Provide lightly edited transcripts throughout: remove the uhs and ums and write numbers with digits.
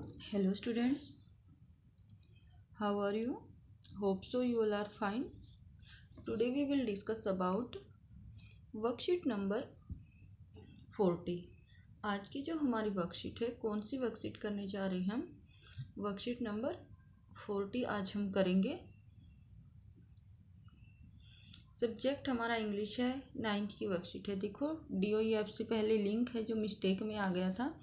Hello students, how are you? Hope so you all are fine. Today we will discuss about worksheet number 40. आज की जो हमारी worksheet है, कौन सी worksheet करने जा रहे हैं हम? वर्कशीट नंबर 40 आज हम करेंगे। सब्जेक्ट हमारा इंग्लिश है, 9th की वर्कशीट है। देखो DOE से पहले लिंक है जो मिस्टेक में आ गया था।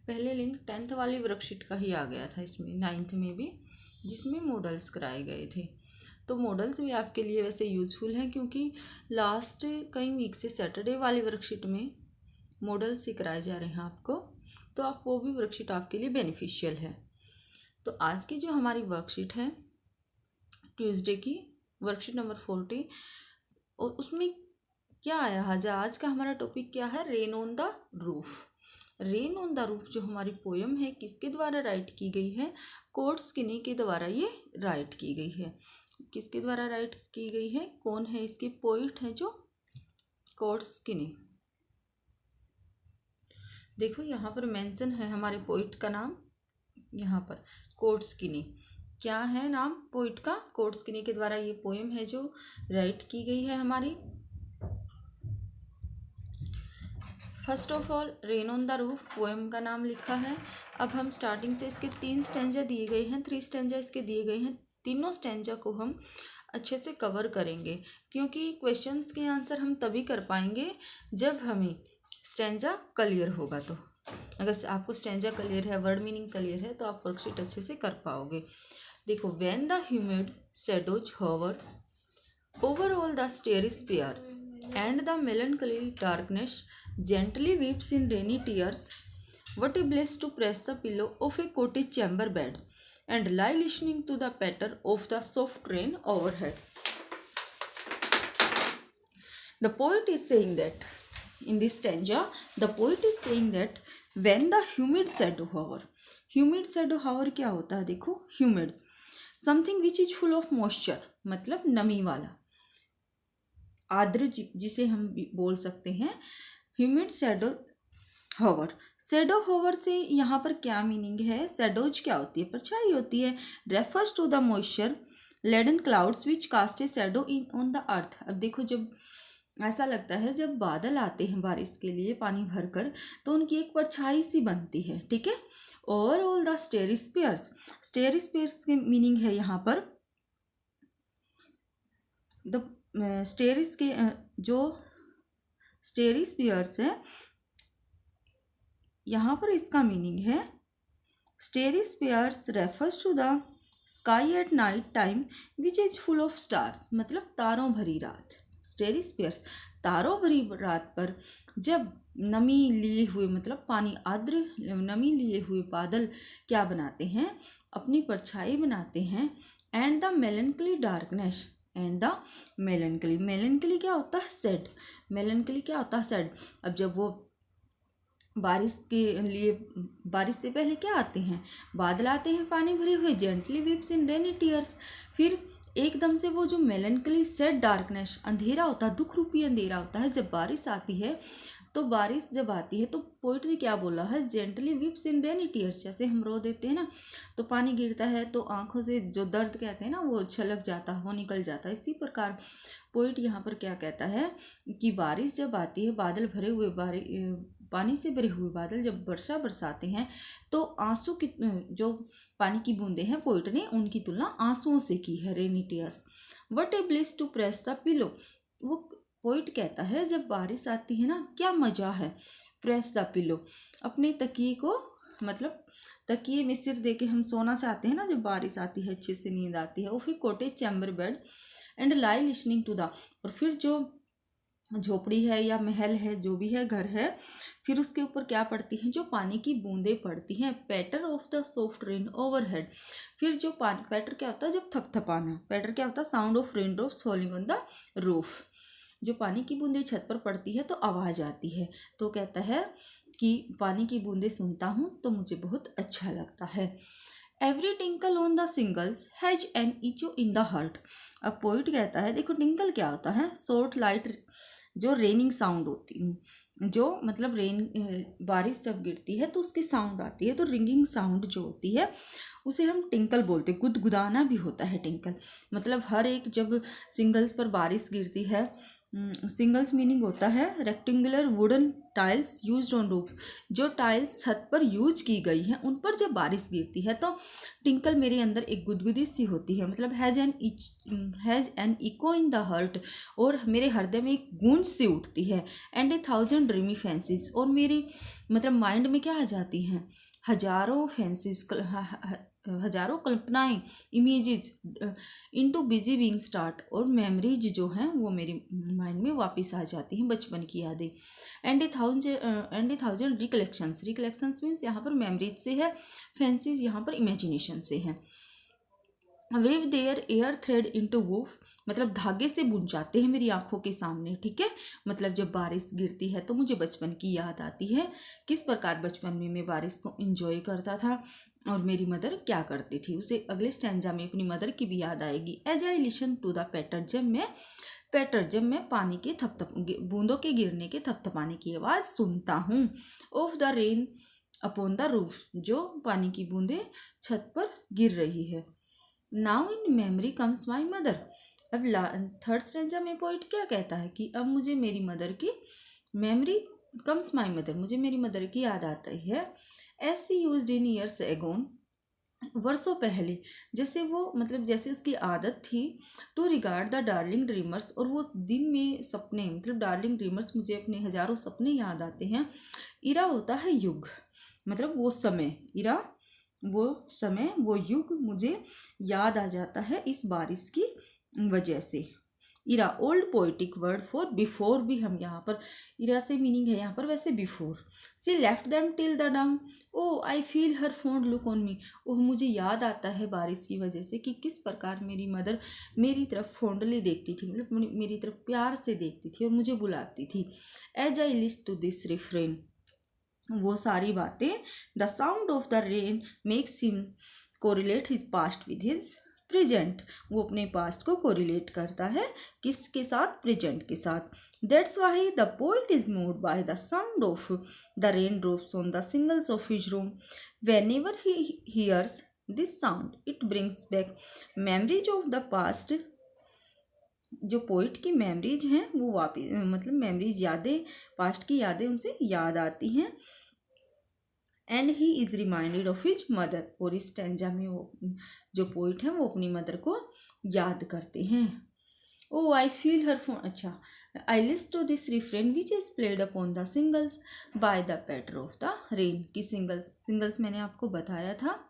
पहले लिंक 10th वाली वर्कशीट का ही आ गया था, इसमें 9th में भी, जिसमें मॉडल्स कराए गए थे। तो मॉडल्स भी आपके लिए वैसे यूज़फुल हैं, क्योंकि लास्ट कई वीक से सैटरडे वाली वर्कशीट में मॉडल्स ही कराए जा रहे हैं आपको, तो आप वो भी वर्कशीट आपके लिए बेनिफिशियल है। तो आज की जो हमारी वर्कशीट है ट्यूसडे की, वर्कशीट नंबर 40, और उसमें क्या आया आज का हमारा टॉपिक क्या है? Rain on the roof. Rain on the roof जो हमारी पोयम है, किसके द्वारा राइट की गई है? कोर्टस्कीनी के द्वारा ये राइट की गई है। किसके द्वारा राइट की गई है? कौन है इसके पोइट है? जो कोर्टस्कीनी। देखो यहाँ पर मेंशन है हमारे पोइट का नाम, यहाँ पर कोर्टस्कीनी। क्या है नाम पोइट का? कोर्टस्कीनी के द्वारा ये पोयम है जो राइट की गई है हमारी। First of all rain on the roof poem का नाम लिखा है। अब हम स्टार्टिंग से इसके 3 स्टैंजा दिए गए हैं, 3 स्टैंजा इसके दिए गए हैं। तीनों स्टैंजा को हम अच्छे से कवर करेंगे, क्योंकि क्वेश्चंस के आंसर हम तभी कर पाएंगे जब हमें स्टैंजा क्लियर होगा। तो अगर आपको स्टैंजा क्लियर है, वर्ड मीनिंग क्लियर है, तो आप वर्कशीट अच्छे से कर पाओगे। देखो, when the humid shadows hover over all the starry spheres, and the melancholy darkness gently weeps in rainy tears, what a bliss to press the pillow of a cottage chamber bed and lie listening to the patter of the soft rain overhead. The poet is saying that, in this stanza, the poet is saying that when the humid shadow hover, humid shadow hover क्या होता है? देखो, humid something which is full of moisture, मतलब नमी वाला, आर्द्र जिसे हम बोल सकते हैं humid shadow hover. Shadow hover से यहाँ पर क्या मीनिंग है? शैडोज क्या होती है? परछाई होती है। Refers to the moisture laden clouds which cast a shadow in on the earth. अब देखो, जब ऐसा लगता है जब बादल आते हैं बारिश के लिए पानी भरकर, तो उनकी एक परछाई सी बनती है, ठीक है। और all the starry spheres, starry spheres की मीनिंग है यहाँ पर द स्टेरिस के जो स्टेरी स्पीयर्स है, यहाँ पर इसका मीनिंग है starry spheres refers to the sky at night time which is full of stars, मतलब तारों भरी रात। स्टेरी स्पीयर्स तारों भरी रात पर जब नमी लिए हुए, मतलब पानी आर्द्र नमी लिए हुए बादल क्या बनाते हैं? अपनी परछाई बनाते हैं। And the मेलनकली darkness, and the मेलनकली, मेलनकली क्या होता है? सैड। मेलनकली क्या होता है? सैड। अब जब वो बारिश के लिए, बारिश से पहले क्या आते हैं? बादल आते हैं पानी भरे हुए, जेंटली वीप्स इन रेनी टीयर्स। फिर एकदम से वो जो मेलनकली सैड डार्कनेस, अंधेरा होता है, दुख रूपी अंधेरा होता है जब बारिश आती है। तो बारिश जब आती है तो पोइट ने क्या बोला है? जेंटली वीप्स इन रेनी टीयर्स। जैसे हम रो देते हैं ना, तो पानी गिरता है तो आंखों से जो दर्द कहते हैं ना, वो छलक जाता है, वो निकल जाता है। इसी प्रकार पोइट यहाँ पर क्या कहता है कि बारिश जब आती है, बादल भरे हुए, पानी से भरे हुए बादल जब वर्षा बरसाते हैं, तो आंसू की जो पानी की बूंदे हैं, पोइट ने उनकी तुलना आंसुओं से की है, rainy tears. What a bliss to press the pillow. वो पोइट कहता है जब बारिश आती है ना, क्या मज़ा है। प्रेस द पिलो, अपने तकिए को, मतलब तकिए में सिर दे के हम सोना चाहते हैं ना जब बारिश आती है, अच्छे से नींद आती है। और फिर cottage chamber bed and lie listening to the, और फिर जो झोपड़ी है या महल है, जो भी है, घर है, फिर उसके ऊपर क्या पड़ती हैं? जो पानी की बूंदें पड़ती हैं। Patter of the soft rain overhead, फिर जो पानी, पैटर क्या होता है? जब थपथपाना। पैटर क्या होता है? Sound of rain drops falling on the roof. जो पानी की बूंदें छत पर पड़ती है तो आवाज़ आती है। तो कहता है कि पानी की बूंदें सुनता हूँ तो मुझे बहुत अच्छा लगता है। Every tinkle on the shingles has an echo in the heart. अब पोइट कहता है, देखो टिंकल क्या होता है? शॉर्ट लाइट जो रेनिंग साउंड होती है, जो मतलब बारिश जब गिरती है तो उसकी साउंड आती है, तो रिंगिंग साउंड जो होती है उसे हम टिंकल बोलते हैं। गुदगुदाना भी होता है टिंकल, मतलब हर एक जब सिंगल्स पर बारिश गिरती है, सिंगल्स मीनिंग होता है rectangular wooden tiles used on roof, जो टाइल्स छत पर यूज की गई हैं उन पर जब बारिश गिरती है तो टिंकल मेरे अंदर एक गुदगुदी सी होती है, मतलब has an echo in the heart, और मेरे हृदय में एक गूंज सी उठती है। And a thousand dreamy fancies, और मेरी मतलब माइंड में क्या आ जाती हैं, हजारों फैंसीज, हजारों कल्पनाएं, images into busy being start, और मेमोरीज जो हैं वो मेरी माइंड में वापस आ जाती हैं, बचपन की यादें। And a thousand recollections means यहाँ पर मेमोरीज से है, फैंसीज यहाँ पर इमेजिनेशन से है। Weave their air threads into woof, मतलब धागे से बुन जाते हैं मेरी आंखों के सामने, ठीक है। मतलब जब बारिश गिरती है तो मुझे बचपन की याद आती है, किस प्रकार बचपन में मैं बारिश को एंजॉय करता था और मेरी मदर क्या करती थी। उसे अगले स्टैंजा में अपनी मदर की भी याद आएगी। As I listen to the patter, जब मैं पानी के बूंदों के गिरने के थपथपाने की आवाज़ सुनता हूँ। Of the rain upon the roof, जो पानी की बूंदें छत पर गिर रही है। Now in memory comes my mother, अब थर्ड स्टेंजा में पोइट क्या कहता है कि अब मुझे मेरी मदर की मेमोरी कम्स माई मदर, मुझे मेरी मदर की याद आती है। As she used in years agone, वर्षों पहले जैसे वो मतलब जैसे उसकी आदत थी to regard the darling dreamers, और वो दिन में सपने मतलब डार्लिंग ड्रीमर्स, मुझे अपने हजारों सपने याद आते हैं। इरा होता है युग, मतलब वो समय, इरा वो समय वो युग मुझे याद आ जाता है इस बारिश की वजह से। Ere old poetic word for before भी हम यहाँ पर इरा से मीनिंग है यहाँ पर वैसे before. She left them till the dawn, O I feel her fond look on me, oh मुझे याद आता है बारिश की वजह से कि किस प्रकार मेरी मदर मेरी तरफ फॉन्डली देखती थी, मतलब मेरी तरफ प्यार से देखती थी और मुझे बुलाती थी। As I listen to this refrain, वो सारी बातें, the sound of the rain makes him correlate his past with his present, वो अपने पास्ट को कोरिलेट करता है किसके साथ, प्रेजेंट के साथ। That's why the poet is moved by the sound of the rain drops on the singles of his room. When ever he hears this sound it brings back memories of the past, जो poet की memories हैं वो वापिस मतलब memories, यादें, past की यादें उनसे याद आती हैं। And he is reminded of his mother, और इस स्टैंजा में वो जो पोइट है वो अपनी मदर को याद करते हैं। ओ आई फील हर फोन, अच्छा, I listen to this refrain which is played upon the shingles by the patter of the rain, की सिंगल्स मैंने आपको बताया था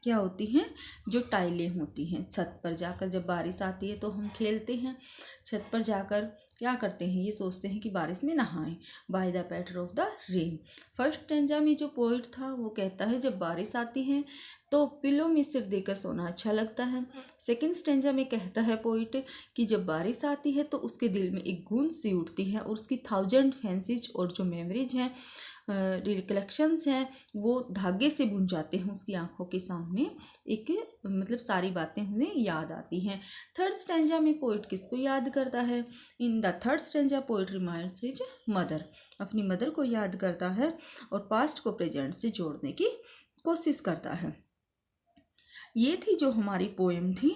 क्या होती हैं, जो टाइलें होती हैं। छत पर जाकर जब बारिश आती है तो हम खेलते हैं, छत पर जाकर क्या करते हैं, ये सोचते हैं कि बारिश में नहाएं। By the patter of the rain, first stanza में जो पोइट था वो कहता है जब बारिश आती है तो पिलो में सिर देकर सोना अच्छा लगता है। सेकंड स्टैंजा में कहता है पोइट कि जब बारिश आती है तो उसके दिल में एक गूंज सी उठती है और उसकी थाउजेंड फैंसीज और जो मेमोरीज हैं, रिकलेक्शंस हैं, वो धागे से बुन जाते हैं उसकी आंखों के सामने, एक मतलब सारी बातें उन्हें याद आती हैं। थर्ड स्टैंजा में पोइट किसको याद करता है, in the third stanza poet reminds his mother, अपनी मदर को याद करता है और पास्ट को प्रेजेंट से जोड़ने की कोशिश करता है। ये थी जो हमारी पोएम थी।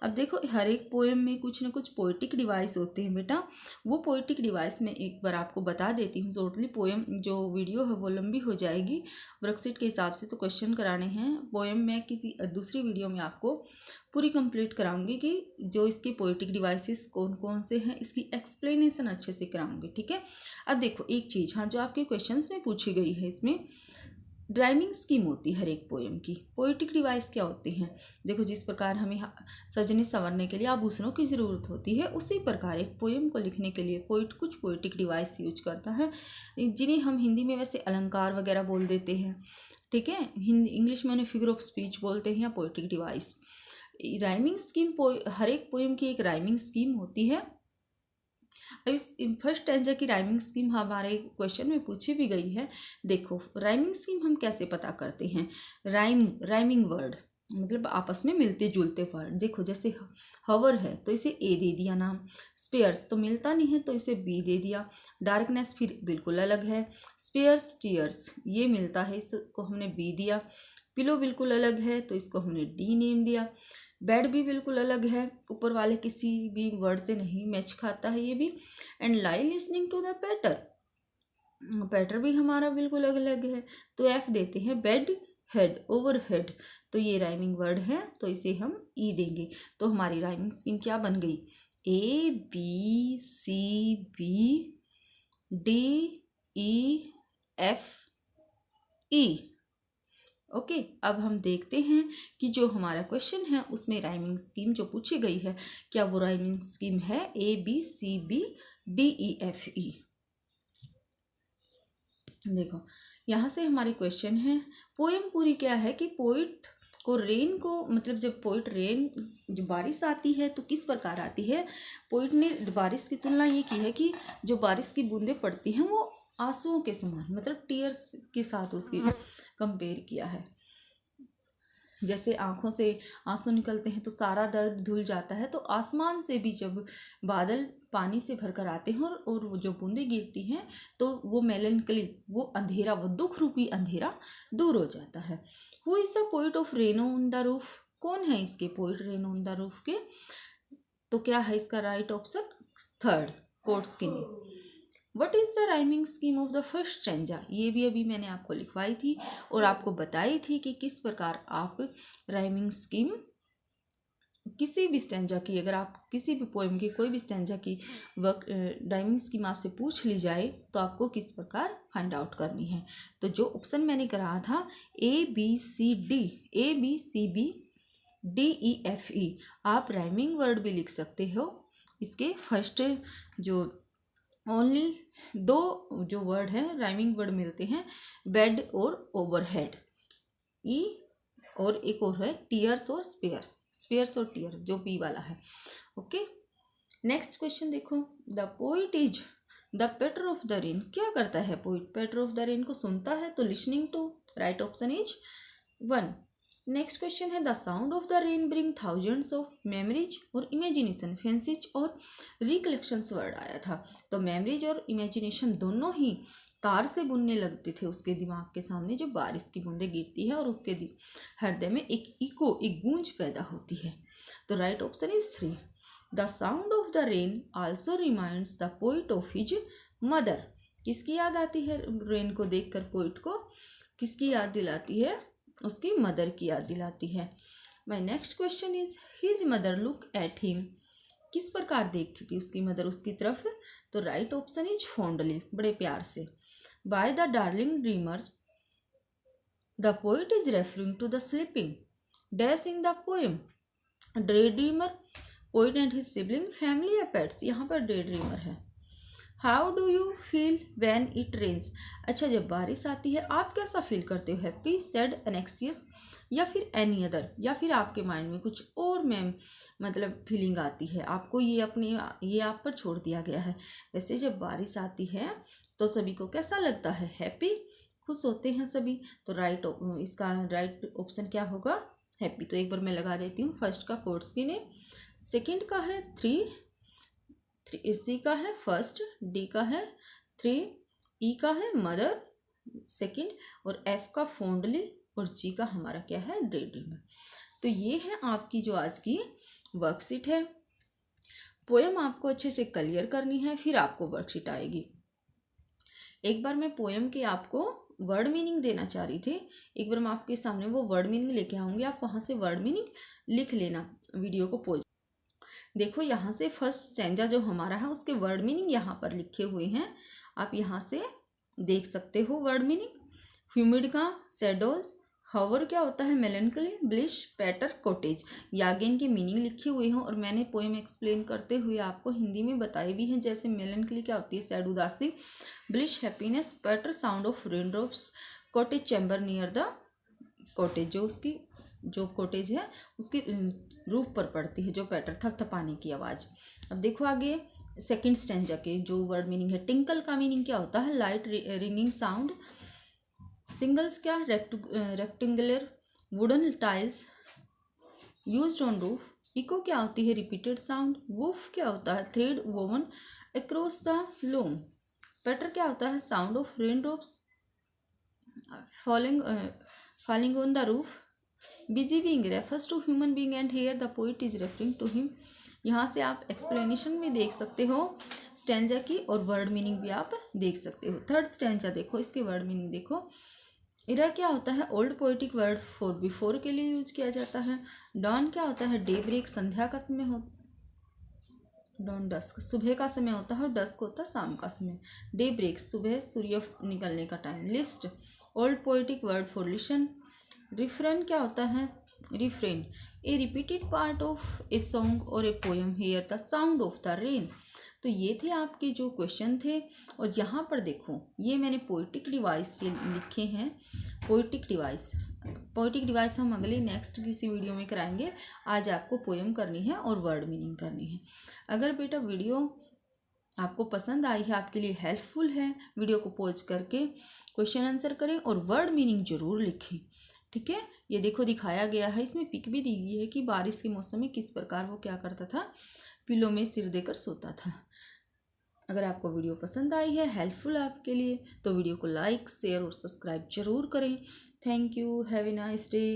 अब देखो हर एक पोएम में कुछ ना कुछ पोइटिक डिवाइस होते हैं बेटा, वो पोइटिक डिवाइस मैं एक बार आपको बता देती हूँ। टोटली पोएम जो वीडियो है वो लंबी हो जाएगी वर्कशीट के हिसाब से, तो क्वेश्चन कराने हैं। पोएम मैं किसी दूसरी वीडियो में आपको पूरी कंप्लीट कराऊंगी कि जो इसके पोइटिक डिवाइसेस कौन कौन से हैं, इसकी एक्सप्लेनेशन अच्छे से कराऊंगी, ठीक है। अब देखो एक चीज़, हाँ, जो आपके क्वेश्चन में पूछी गई है, इसमें ड्राइविंग स्कीम होती है हर एक पोएम की। पोइटिक डिवाइस क्या होती हैं, देखो जिस प्रकार हमें सजने संवरने के लिए आभूषणों की ज़रूरत होती है, उसी प्रकार एक पोएम को लिखने के लिए पोइट कुछ पोइटिक डिवाइस यूज करता है, जिन्हें हम हिंदी में वैसे अलंकार वगैरह बोल देते हैं, ठीक है। हिंदी इंग्लिश में उन्हें फिगर ऑफ स्पीच बोलते हैं या पोइटिक डिवाइस। राइमिंग स्कीम, हर एक पोएम की एक राइमिंग स्कीम होती है। इस फर्स्ट स्टैंजा की राइमिंग स्कीम हमारे क्वेश्चन में पूछी भी गई है। देखो राइमिंग स्कीम हम कैसे पता करते हैं, राइमिंग वर्ड, मतलब आपस में मिलते जुलते वर्ड। देखो जैसे हवर है तो इसे ए दे दिया नाम, स्पेयर्स तो मिलता नहीं है तो इसे बी दे दिया, डार्कनेस फिर बिल्कुल अलग है, स्पेयर्स टीयर्स ये मिलता है इसको हमने बी दिया, पिलो बिल्कुल अलग है तो इसको हमने डी नेम दिया, बेड भी बिल्कुल अलग है, ऊपर वाले किसी भी वर्ड से नहीं मैच खाता है ये भी, and lie listening to the patter, patter भी हमारा बिल्कुल अलग अलग है तो एफ देते हैं। बेड हेड ओवर हेड तो ये राइमिंग वर्ड है तो इसे हम ई देंगे। तो हमारी राइमिंग स्कीम क्या बन गई, A B C B D E F E. Okay, अब हम देखते हैं कि जो हमारा क्वेश्चन है उसमें राइमिंग स्कीम जो पूछी गई है क्या वो राइमिंग स्कीम है A B C B D E F E. देखो यहाँ से हमारी क्वेश्चन है, पोएम पूरी क्या है कि पोइट को रेन को मतलब जब पोइट रेन जो बारिश आती है तो किस प्रकार आती है, पोइट ने बारिश की तुलना ये की है कि जो बारिश की बूंदें पड़ती हैं वो आंसुओं के समान मतलब टीयर्स के साथ उसकी कंपेयर किया है। जैसे आँखों से आंसू निकलते हैं तो सारा दर्द धुल जाता है, तो आसमान से भी जब बादल पानी से भरकर आते हैं और वो जो बूंदें गिरती हैं तो वो मेलनकली वो अंधेरा वो दुख रूपी अंधेरा दूर हो जाता है। Who is the poet of rain on the roof, कौन है इसके poet rain on the roof के, तो क्या है इसका राइट ऑप्शन थर्ड कोर्टस्कीनी। What is the rhyming scheme of the first stanza, ये भी अभी मैंने आपको लिखवाई थी और आपको बताई थी कि किस प्रकार आप राइमिंग स्कीम किसी भी स्टैंजा की, अगर आप किसी भी पोएम की कोई भी स्टैंजा की वर्क राइमिंग स्कीम आपसे पूछ ली जाए तो आपको किस प्रकार फाइंड आउट करनी है। तो जो ऑप्शन मैंने कराया था A B C B D E F E, आप राइमिंग वर्ड भी लिख सकते हो। इसके फर्स्ट जो ओनली दो जो वर्ड है राइमिंग वर्ड मिलते हैं, बेड और ओवरहेड ई, और एक और है टीयर्स और स्पेयर्स और टीयर जो बी वाला है। ओके, नेक्स्ट क्वेश्चन देखो, the poet is the patter of the rain, क्या करता है poet, patter of the rain को सुनता है तो listening to, right option is 1। Next question है the sound of the rain bring thousands of memories और इमेजिनेशन, फैंसीज और रिकलेक्शंस वर्ड आया था, तो मेमोरीज और इमेजिनेशन दोनों ही तार से बुनने लगते थे उसके दिमाग के सामने जो बारिश की बूंदें गिरती है और उसके हृदय में एक इको एक गूंज पैदा होती है। तो right option is 3। The sound of the rain also reminds the poet of his mother, किसकी याद आती है रेन को देखकर पोइट को, किसकी याद दिलाती है, उसकी मदर की याद दिलाती है। My next question is his mother look at him, किस प्रकार देखती थी उसकी मदर उसकी तरफ, तो राइट ऑप्शन इज फॉन्डली, बड़े प्यार से। By the darling dreamer the poet is referring to the sleeping dash in the poem, day dreamer poet and his sibling family या पेट्स, यहाँ पर डे ड्रीमर है। How do you feel when it rains, अच्छा जब बारिश आती है आप कैसा फील करते हो, हैप्पी सैड एनेक्सियस या फिर एनी अदर, या फिर आपके माइंड में कुछ और मैम मतलब फीलिंग आती है, आपको ये आप पर छोड़ दिया गया है। वैसे जब बारिश आती है तो सभी को कैसा लगता है, हैप्पी, खुश होते हैं सभी, तो इसका राइट ऑप्शन क्या होगा, हैप्पी। तो एक बार मैं लगा देती हूँ, फर्स्ट का कोर्टस्की ने, सेकेंड का है 3, सी का है फर्स्ट, डी का है 3, ई का है मदर सेकंड, और एफ का फॉन्डली, और जी का हमारा क्या है डे ड्रीमर। तो ये है आपकी जो आज की वर्कशीट है। पोएम आपको अच्छे से क्लियर करनी है, फिर आपको वर्कशीट आएगी। एक बार मैं पोएम के आपको वर्ड मीनिंग देना चाह रही थी, एक बार मैं आपके सामने वो वर्ड मीनिंग लेके आऊँगी, आप वहाँ से वर्ड मीनिंग लिख लेना, वीडियो को पॉज। देखो यहाँ से फर्स्ट स्टैंजा जो हमारा है उसके वर्ड मीनिंग यहाँ पर लिखे हुए हैं, आप यहाँ से देख सकते हो वर्ड मीनिंग। ह्यूमिड का शैडोज, हवर क्या होता है मेलनकली, ब्लिश, पैटर, कॉटेज, यागेन के मीनिंग लिखे हुए हैं और मैंने पोएम एक्सप्लेन करते हुए आपको हिंदी में बताई भी हैं। जैसे मेलनकली क्या होती है सैड उदासी, bliss happiness, patter sound of rain drops, cottage chamber near the cottage, जो उसकी जो कॉटेज है उसकी रूफ पर पड़ती है जो पैटर थपथपाने की आवाज़। अब देखो आगे सेकंड स्टैंजा के जो वर्ड मीनिंग है, टिंकल का मीनिंग क्या होता है, लाइट रिंगिंग साउंड, सिंगल्स क्या rectangular wooden tiles, used on roof. Echo क्या होती है? Repeated sound. वुफ क्या होता है? Thread woven across the loom. Patter क्या होता है? Sound of rain drops falling on the roof. busy being refers to human being and here the poet is referring to him. यहाँ से आप explanation भी देख सकते हो स्टैंजा की और वर्ड मीनिंग भी आप देख सकते हो। थर्ड स्टैंजा देखो, इसके वर्ड मीनिंग देखो। इरा क्या होता है? Old poetic word for before के लिए यूज किया जाता है। डॉन क्या होता है? डे ब्रेक, संध्या का समय हो। डॉन डस्क, सुबह का समय होता है और डस्क होता है शाम का समय। डे ब्रेक, सुबह सूर्य निकलने का time. List, old poetic word for listen. Refrain क्या होता है? Refrain, a repeated part of a song और a poem, hear the sound of the rain. तो ये थे आपके जो क्वेश्चन थे। और यहाँ पर देखो, ये मैंने पोइटिक डिवाइस के लिखे हैं। पोइटिक डिवाइस हम अगले नेक्स्ट किसी वीडियो में कराएंगे। आज आपको पोएम करनी है और वर्ड मीनिंग करनी है। अगर बेटा वीडियो आपको पसंद आई है, आपके लिए हेल्पफुल है, वीडियो को पॉज करके क्वेश्चन आंसर करें और वर्ड मीनिंग जरूर लिखें। ठीक है, ये देखो दिखाया गया है, इसमें पिक भी दी गई है कि बारिश के मौसम में किस प्रकार वो क्या करता था, पिलो में सिर देकर सोता था। अगर आपको वीडियो पसंद आई है, हेल्पफुल आपके लिए, तो वीडियो को लाइक, शेयर और सब्सक्राइब जरूर करें। Thank you, have a nice day.